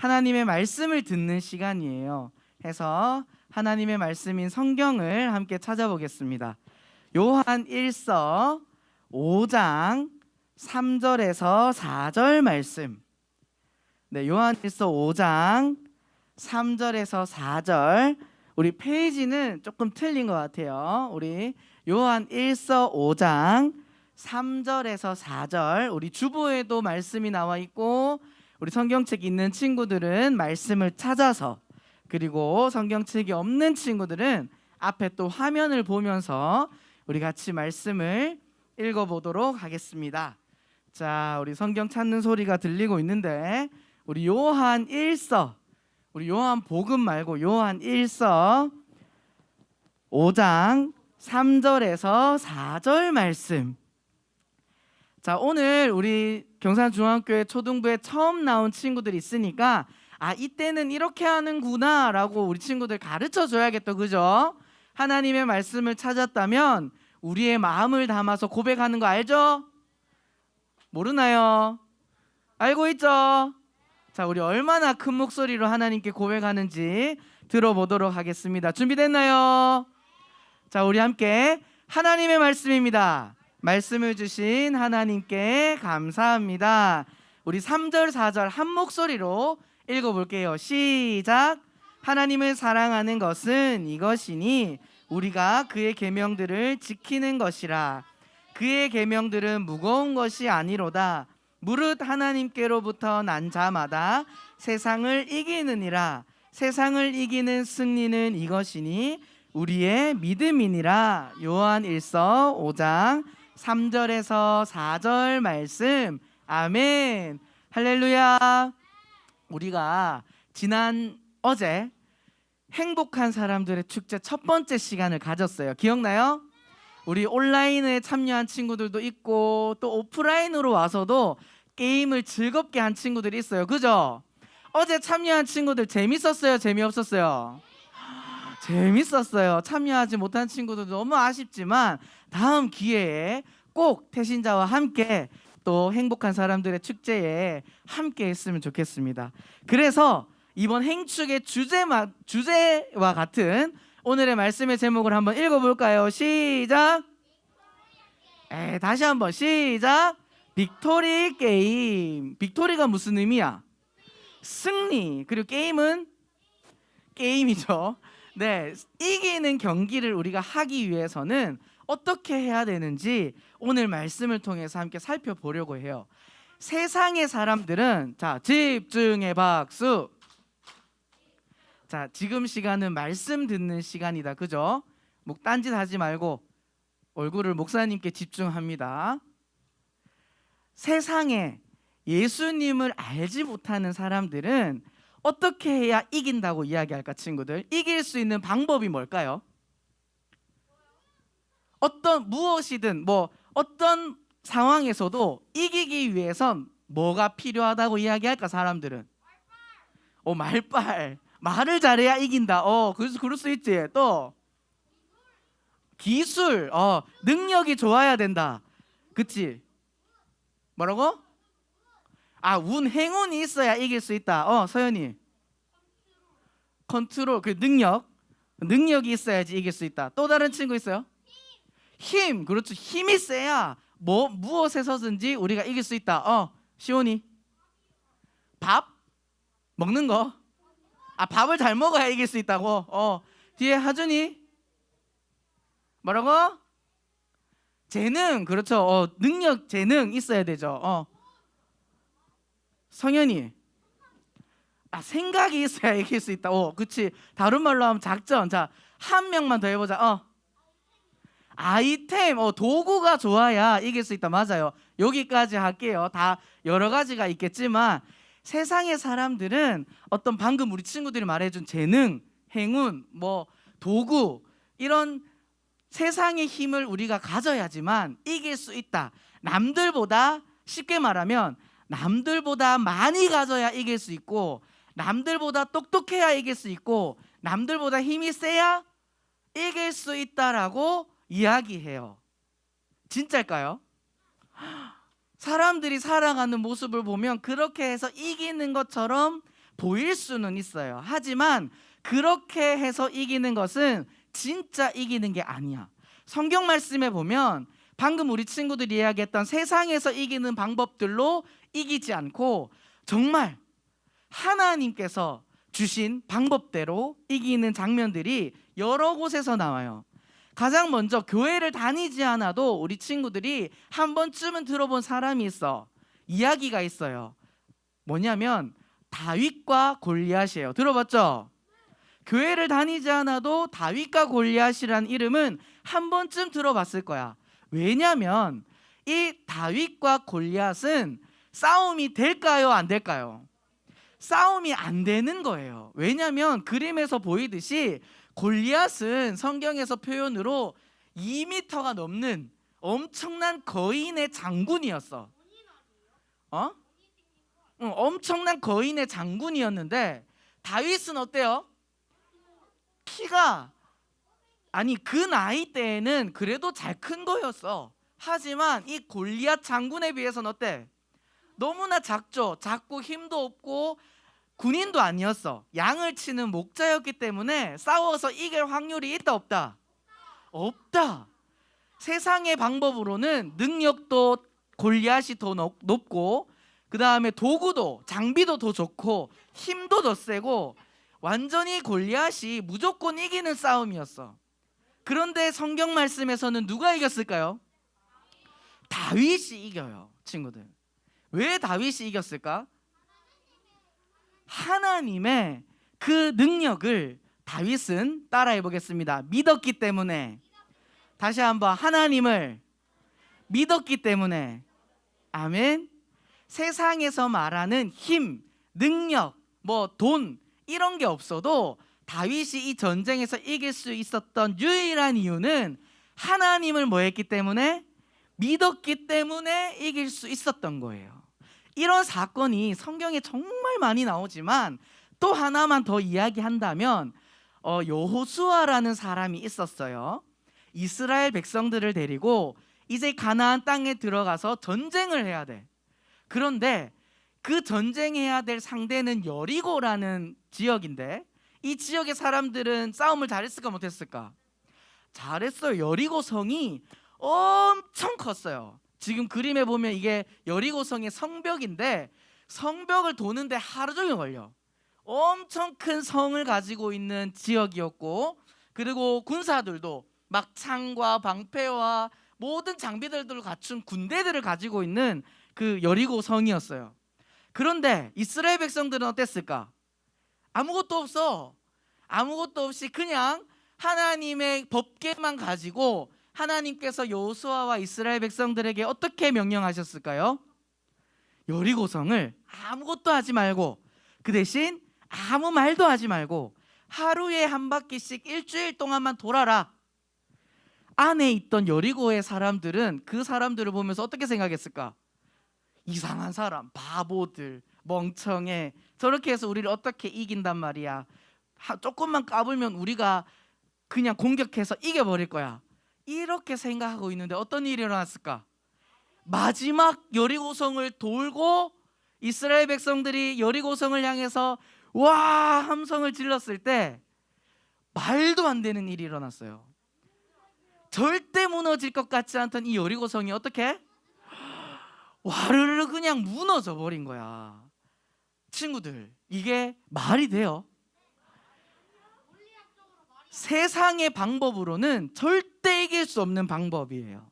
하나님의 말씀을 듣는 시간이에요. 해서 하나님의 말씀인 성경을 함께 찾아보겠습니다. 요한 1서 5장 3절에서 4절 말씀. 네, 요한 1서 5장 3절에서 4절. 우리 페이지는 조금 틀린 것 같아요. 우리 요한 1서 5장 3절에서 4절. 우리 주보에도 말씀이 나와 있고 우리 성경책 있는 친구들은 말씀을 찾아서, 그리고 성경책이 없는 친구들은 앞에 또 화면을 보면서 우리 같이 말씀을 읽어보도록 하겠습니다. 자, 우리 성경 찾는 소리가 들리고 있는데 우리 요한 1서, 우리 요한 복음 말고 요한 1서 5장 3절에서 4절 말씀. 자, 오늘 우리 경산중앙교회 초등부에 처음 나온 친구들이 있으니까 이때는 이렇게 하는구나 라고 우리 친구들 가르쳐 줘야겠다, 그죠? 하나님의 말씀을 찾았다면 우리의 마음을 담아서 고백하는 거 알죠? 모르나요? 알고 있죠? 자, 우리 얼마나 큰 목소리로 하나님께 고백하는지 들어보도록 하겠습니다. 준비됐나요? 자, 우리 함께 하나님의 말씀입니다. 말씀을 주신 하나님께 감사합니다. 우리 3절 4절 한 목소리로 읽어볼게요. 시작. 하나님을 사랑하는 것은 이것이니 우리가 그의 계명들을 지키는 것이라. 그의 계명들은 무거운 것이 아니로다. 무릇 하나님께로부터 난 자마다 세상을 이기느니라. 세상을 이기는 승리는 이것이니 우리의 믿음이니라. 요한 1서 5장 3절에서 4절 말씀. 아멘. 할렐루야. 우리가 어제 행복한 사람들의 축제 첫 번째 시간을 가졌어요. 기억나요? 우리 온라인에 참여한 친구들도 있고 또 오프라인으로 와서도 게임을 즐겁게 한 친구들이 있어요. 그죠? 어제 참여한 친구들 재밌었어요? 재미없었어요? 재밌었어요. 참여하지 못한 친구들도 너무 아쉽지만 다음 기회에 꼭 태신자와 함께 또 행복한 사람들의 축제에 함께 했으면 좋겠습니다. 그래서 이번 행축의 주제와 같은 오늘의 말씀의 제목을 한번 읽어볼까요? 시작. 다시 한번 시작. 빅토리 게임. 빅토리가 무슨 의미야? 승리. 그리고 게임은 게임이죠. 네, 이기는 경기를 우리가 하기 위해서는 어떻게 해야 되는지 오늘 말씀을 통해서 함께 살펴보려고 해요. 세상의 사람들은, 자, 집중의 박수. 자, 지금 시간은 말씀 듣는 시간이다, 그죠? 딴짓 하지 말고 얼굴을 목사님께 집중합니다. 세상에 예수님을 알지 못하는 사람들은 어떻게 해야 이긴다고 이야기할까, 친구들? 이길 수 있는 방법이 뭘까요? 무엇이든 어떤 상황에서도 이기기 위해선 뭐가 필요하다고 이야기할까, 사람들은? 말빨. 말을 잘해야 이긴다. 그럴 수 있지. 또 기술. 능력이 좋아야 된다. 그치? 뭐라고? 행운이 있어야 이길 수 있다. 서연이. 컨트롤, 그 능력이 있어야지 이길 수 있다. 또 다른 친구 있어요? 힘. 그렇죠. 힘이 세야 무엇에서든지 우리가 이길 수 있다. 시온이. 밥 먹는 거. 밥을 잘 먹어야 이길 수 있다고. 뒤에 하준이. 뭐라고? 재능. 그렇죠. 능력, 재능 있어야 되죠. 성현이. 생각이 있어야 이길 수 있다. 그치. 다른 말로 하면 작전. 자, 한 명만 더 해보자. 아이템, 도구가 좋아야 이길 수 있다. 맞아요. 여기까지 할게요. 다 여러 가지가 있겠지만 세상의 사람들은 방금 우리 친구들이 말해준 재능, 행운, 도구, 이런 세상의 힘을 우리가 가져야지만 이길 수 있다. 남들보다, 쉽게 말하면 남들보다 많이 가져야 이길 수 있고, 남들보다 똑똑해야 이길 수 있고, 남들보다 힘이 세야 이길 수 있다라고 이야기해요. 진짜일까요? 사람들이 살아가는 모습을 보면 그렇게 해서 이기는 것처럼 보일 수는 있어요. 하지만 그렇게 해서 이기는 것은 진짜 이기는 게 아니야. 성경 말씀에 보면 방금 우리 친구들이 이야기했던 세상에서 이기는 방법들로 이기지 않고 정말 하나님께서 주신 방법대로 이기는 장면들이 여러 곳에서 나와요. 가장 먼저 교회를 다니지 않아도 우리 친구들이 한 번쯤은 들어본 사람이 있어. 이야기가 있어요. 뭐냐면 다윗과 골리앗이에요. 들어봤죠? 교회를 다니지 않아도 다윗과 골리앗이란 이름은 한 번쯤 들어봤을 거야. 왜냐면 이 다윗과 골리앗은 싸움이 될까요? 안 될까요? 싸움이 안 되는 거예요. 왜냐면 그림에서 보이듯이 골리앗은 성경에서 표현으로 2m가 넘는 엄청난 거인의 장군이었어. 엄청난 거인의 장군이었는데 다윗은 어때요? 키가 그 나이 때에는 그래도 잘 큰 거였어. 하지만 이 골리앗 장군에 비해서는 어때? 너무나 작죠. 작고 힘도 없고 군인도 아니었어. 양을 치는 목자였기 때문에 싸워서 이길 확률이 있다 없다? 없다. 세상의 방법으로는 능력도 골리앗이 더 높고 그 다음에 도구도 장비도 더 좋고 힘도 더 세고 완전히 골리앗이 무조건 이기는 싸움이었어. 그런데 성경 말씀에서는 누가 이겼을까요? 다윗이 이겨요. 친구들, 왜 다윗이 이겼을까? 하나님의 그 능력을 다윗은 따라해 보겠습니다. 믿었기 때문에. 다시 한번, 하나님을 믿었기 때문에. 아멘. 세상에서 말하는 힘, 능력, 돈 이런 게 없어도 다윗이 이 전쟁에서 이길 수 있었던 유일한 이유는 하나님을 뭐 했기 때문에? 믿었기 때문에 이길 수 있었던 거예요. 이런 사건이 성경에 정말 많이 나오지만 또 하나만 더 이야기한다면 여호수아라는 사람이 있었어요. 이스라엘 백성들을 데리고 이제 가나안 땅에 들어가서 전쟁을 해야 돼. 그런데 그 전쟁해야 될 상대는 여리고라는 지역인데 이 지역의 사람들은 싸움을 잘했을까 못했을까? 잘했어요. 여리고 성이 엄청 컸어요. 지금 그림에 보면 이게 여리고 성의 성벽인데 성벽을 도는데 하루 종일 걸려. 엄청 큰 성을 가지고 있는 지역이었고, 그리고 군사들도 막 창과 방패와 모든 장비들을 갖춘 군대들을 가지고 있는 그 여리고 성이었어요. 그런데 이스라엘 백성들은 어땠을까? 아무것도 없어. 아무것도 없이 그냥 하나님의 법궤만 가지고 하나님께서 여호수아와 이스라엘 백성들에게 어떻게 명령하셨을까요? 여리고성을 아무것도 하지 말고, 그 대신 아무 말도 하지 말고 하루에 한 바퀴씩 일주일 동안만 돌아라. 안에 있던 여리고의 사람들은 그 사람들을 보면서 어떻게 생각했을까? 이상한 사람, 바보들, 멍청해. 저렇게 해서 우리를 어떻게 이긴단 말이야. 조금만 까불면 우리가 그냥 공격해서 이겨버릴 거야. 이렇게 생각하고 있는데 어떤 일이 일어났을까? 마지막 여리고성을 돌고 이스라엘 백성들이 여리고성을 향해서 와 함성을 질렀을 때 말도 안 되는 일이 일어났어요. 절대 무너질 것 같지 않던 이 여리고성이 어떻게? 와르르 그냥 무너져 버린 거야. 친구들, 이게 말이 돼요? 세상의 방법으로는 절대 이길 수 없는 방법이에요.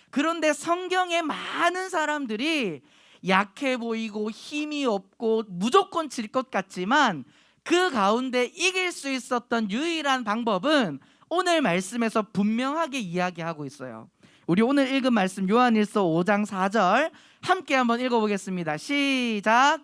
그런데 성경의 많은 사람들이 약해 보이고 힘이 없고 무조건 질 것 같지만 그 가운데 이길 수 있었던 유일한 방법은 오늘 말씀에서 분명하게 이야기하고 있어요. 우리 오늘 읽은 말씀 요한일서 5장 4절 함께 한번 읽어보겠습니다. 시작.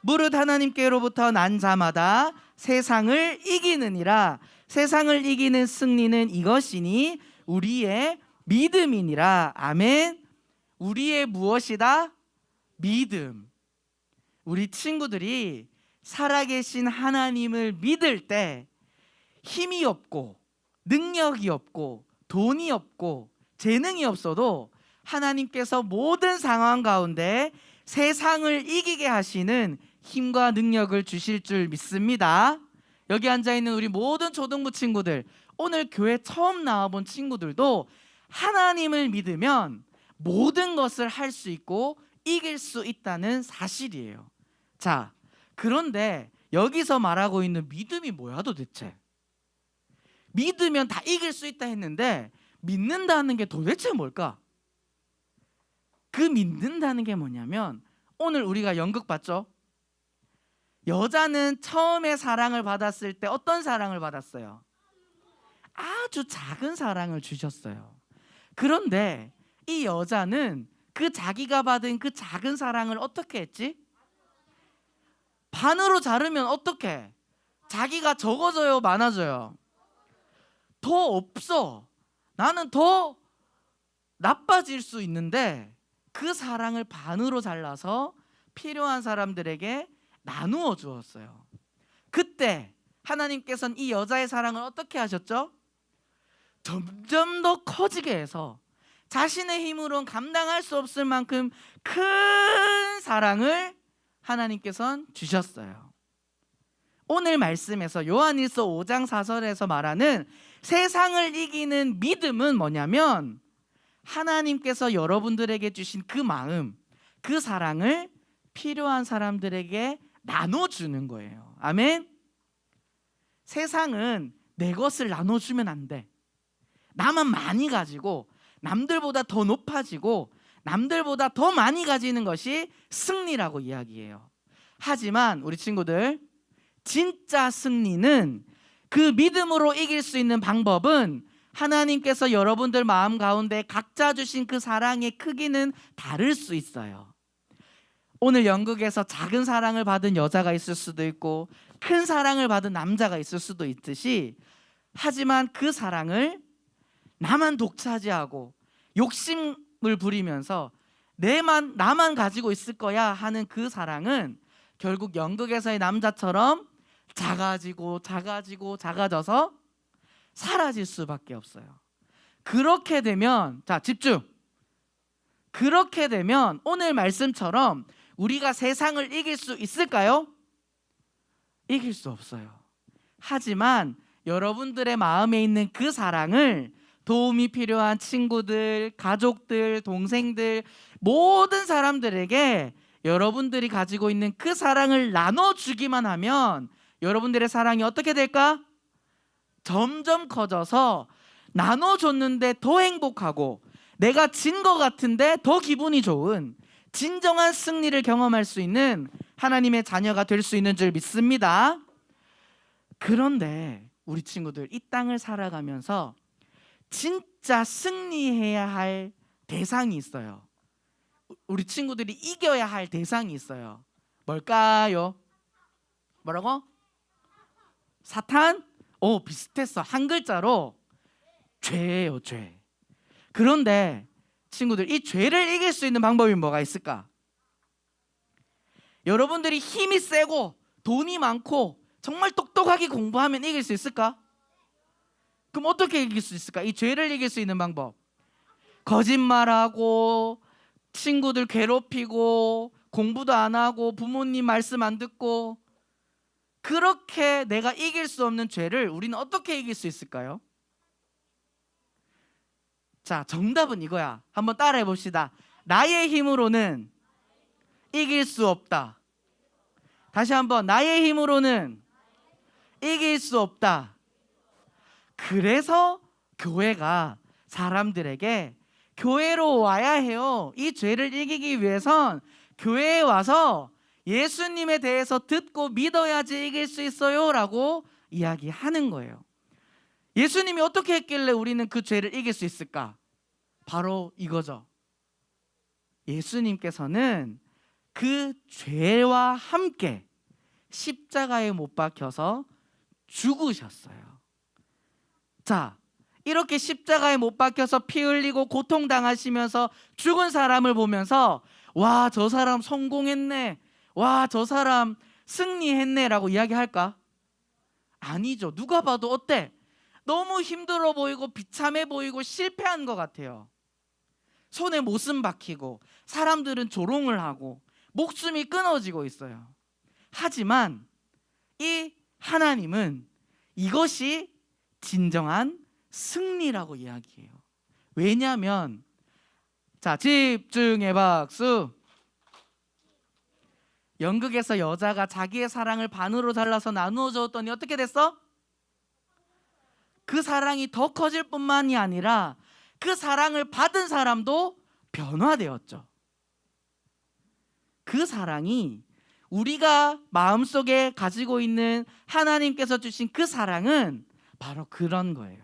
무릇 하나님께로부터 난 자마다 세상을 이기느니라. 세상을 이기는 승리는 이것이니 우리의 믿음이니라. 아멘. 우리의 무엇이다? 믿음. 우리 친구들이 살아계신 하나님을 믿을 때 힘이 없고 능력이 없고 돈이 없고 재능이 없어도 하나님께서 모든 상황 가운데 세상을 이기게 하시는 힘과 능력을 주실 줄 믿습니다. 여기 앉아있는 우리 모든 초등부 친구들, 오늘 교회 처음 나와본 친구들도 하나님을 믿으면 모든 것을 할 수 있고 이길 수 있다는 사실이에요. 자, 그런데 여기서 말하고 있는 믿음이 뭐야 도대체? 믿으면 다 이길 수 있다 했는데 믿는다는 게 도대체 뭘까? 그 믿는다는 게 뭐냐면, 오늘 우리가 연극 봤죠? 여자는 처음에 사랑을 받았을 때 어떤 사랑을 받았어요? 아주 작은 사랑을 주셨어요. 그런데 이 여자는 그 자기가 받은 그 작은 사랑을 어떻게 했지? 반으로 자르면 어떻게? 자기가 적어져요, 많아져요? 더 없어. 나는 더 나빠질 수 있는데 그 사랑을 반으로 잘라서 필요한 사람들에게 나누어 주었어요. 그때 하나님께서는 이 여자의 사랑을 어떻게 하셨죠? 점점 더 커지게 해서 자신의 힘으로는 감당할 수 없을 만큼 큰 사랑을 하나님께서는 주셨어요. 오늘 말씀에서 요한일서 5장 4절에서 말하는 세상을 이기는 믿음은 뭐냐면, 하나님께서 여러분들에게 주신 그 마음, 그 사랑을 필요한 사람들에게 나눠주는 거예요. 아멘. 세상은 내 것을 나눠주면 안 돼. 나만 많이 가지고 남들보다 더 높아지고 남들보다 더 많이 가지는 것이 승리라고 이야기해요. 하지만 우리 친구들, 진짜 승리는, 그 믿음으로 이길 수 있는 방법은 하나님께서 여러분들 마음 가운데 각자 주신 그 사랑의 크기는 다를 수 있어요. 오늘 연극에서 작은 사랑을 받은 여자가 있을 수도 있고 큰 사랑을 받은 남자가 있을 수도 있듯이, 하지만 그 사랑을 나만 독차지하고 욕심을 부리면서 나만 가지고 있을 거야 하는 그 사랑은 결국 연극에서의 남자처럼 작아져서 사라질 수밖에 없어요. 그렇게 되면, 자, 집중. 그렇게 되면 오늘 말씀처럼 우리가 세상을 이길 수 있을까요? 이길 수 없어요. 하지만 여러분들의 마음에 있는 그 사랑을 도움이 필요한 친구들, 가족들, 동생들, 모든 사람들에게 여러분들이 가지고 있는 그 사랑을 나눠주기만 하면 여러분들의 사랑이 어떻게 될까? 점점 커져서 나눠줬는데 더 행복하고 내가 진 것 같은데 더 기분이 좋은 진정한 승리를 경험할 수 있는 하나님의 자녀가 될 수 있는 줄 믿습니다. 그런데 우리 친구들, 이 땅을 살아가면서 진짜 승리해야 할 대상이 있어요. 우리 친구들이 이겨야 할 대상이 있어요. 뭘까요? 뭐라고? 사탄? 오, 비슷했어. 한 글자로 죄예요, 죄. 그런데 친구들, 이 죄를 이길 수 있는 방법이 뭐가 있을까? 여러분들이 힘이 세고 돈이 많고 정말 똑똑하게 공부하면 이길 수 있을까? 그럼 어떻게 이길 수 있을까? 이 죄를 이길 수 있는 방법. 거짓말하고 친구들 괴롭히고 공부도 안 하고 부모님 말씀 안 듣고, 그렇게 내가 이길 수 없는 죄를 우리는 어떻게 이길 수 있을까요? 자, 정답은 이거야. 한번 따라해 봅시다. 나의 힘으로는 이길 수 없다. 다시 한번, 나의 힘으로는 이길 수 없다. 그래서 교회가 사람들에게 교회로 와야 해요. 이 죄를 이기기 위해선 교회에 와서 예수님에 대해서 듣고 믿어야지 이길 수 있어요 라고 이야기하는 거예요. 예수님이 어떻게 했길래 우리는 그 죄를 이길 수 있을까? 바로 이거죠. 예수님께서는 그 죄와 함께 십자가에 못 박혀서 죽으셨어요. 자, 이렇게 십자가에 못 박혀서 피 흘리고 고통당하시면서 죽은 사람을 보면서 와, 저 사람 성공했네, 와, 저 사람 승리했네 라고 이야기할까? 아니죠. 누가 봐도 어때? 너무 힘들어 보이고 비참해 보이고 실패한 것 같아요. 손에 못은 박히고 사람들은 조롱을 하고 목숨이 끊어지고 있어요. 하지만 이 하나님은 이것이 진정한 승리라고 이야기해요. 왜냐하면 자, 집중해 박수. 연극에서 여자가 자기의 사랑을 반으로 잘라서 나누어 줬더니 어떻게 됐어? 그 사랑이 더 커질 뿐만이 아니라 그 사랑을 받은 사람도 변화되었죠. 그 사랑이 우리가 마음속에 가지고 있는 하나님께서 주신 그 사랑은 바로 그런 거예요.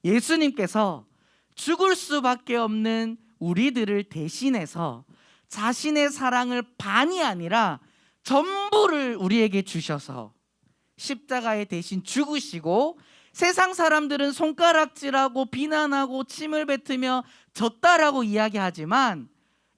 예수님께서 죽을 수밖에 없는 우리들을 대신해서 자신의 사랑을 반이 아니라 전부를 우리에게 주셔서 십자가에 대신 죽으시고, 세상 사람들은 손가락질하고 비난하고 침을 뱉으며 졌다라고 이야기하지만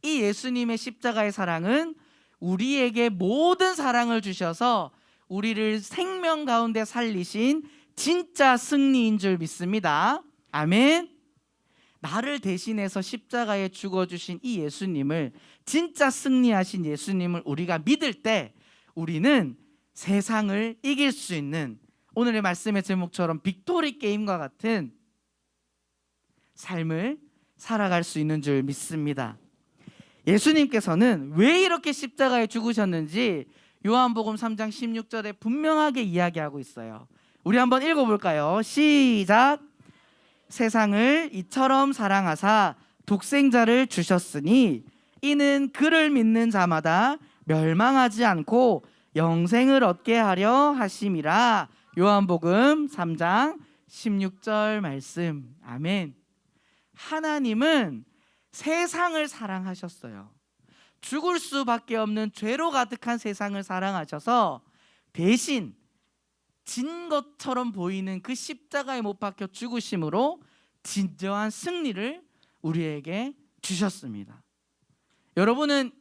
이 예수님의 십자가의 사랑은 우리에게 모든 사랑을 주셔서 우리를 생명 가운데 살리신 진짜 승리인 줄 믿습니다. 아멘. 나를 대신해서 십자가에 죽어주신 이 예수님을, 진짜 승리하신 예수님을 우리가 믿을 때 우리는 세상을 이길 수 있는, 오늘의 말씀의 제목처럼 빅토리 게임과 같은 삶을 살아갈 수 있는 줄 믿습니다. 예수님께서는 왜 이렇게 십자가에 죽으셨는지 요한복음 3장 16절에 분명하게 이야기하고 있어요. 우리 한번 읽어볼까요? 시작. 세상을 이처럼 사랑하사 독생자를 주셨으니 이는 그를 믿는 자마다 멸망하지 않고 영생을 얻게 하려 하심이라. 요한복음 3장 16절 말씀. 아멘. 하나님은 세상을 사랑하셨어요. 죽을 수밖에 없는 죄로 가득한 세상을 사랑하셔서 대신 진 것처럼 보이는 그 십자가에 못 박혀 죽으심으로 진정한 승리를 우리에게 주셨습니다. 여러분은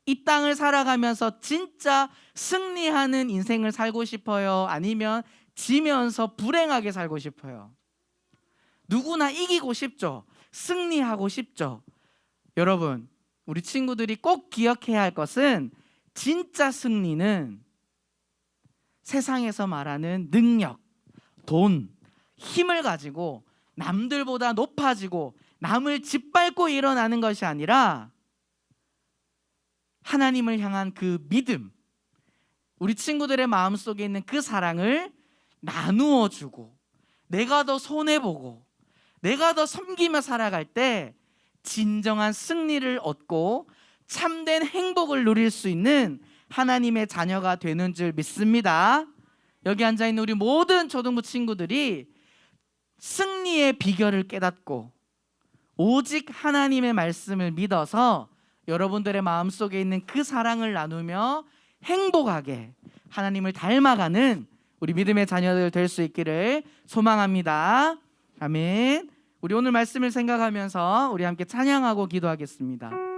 이 땅을 살아가면서 진짜 승리하는 인생을 살고 싶어요? 아니면 지면서 불행하게 살고 싶어요? 누구나 이기고 싶죠. 승리하고 싶죠. 여러분, 우리 친구들이 꼭 기억해야 할 것은 진짜 승리는 세상에서 말하는 능력, 돈, 힘을 가지고 남들보다 높아지고 남을 짓밟고 일어나는 것이 아니라 하나님을 향한 그 믿음, 우리 친구들의 마음속에 있는 그 사랑을 나누어 주고 내가 더 손해보고 내가 더 섬기며 살아갈 때 진정한 승리를 얻고 참된 행복을 누릴 수 있는 하나님의 자녀가 되는 줄 믿습니다. 여기 앉아있는 우리 모든 초등부 친구들이 승리의 비결을 깨닫고 오직 하나님의 말씀을 믿어서 여러분들의 마음속에 있는 그 사랑을 나누며 행복하게 하나님을 닮아가는 우리 믿음의 자녀들 될 수 있기를 소망합니다. 아멘. 우리 오늘 말씀을 생각하면서 우리 함께 찬양하고 기도하겠습니다.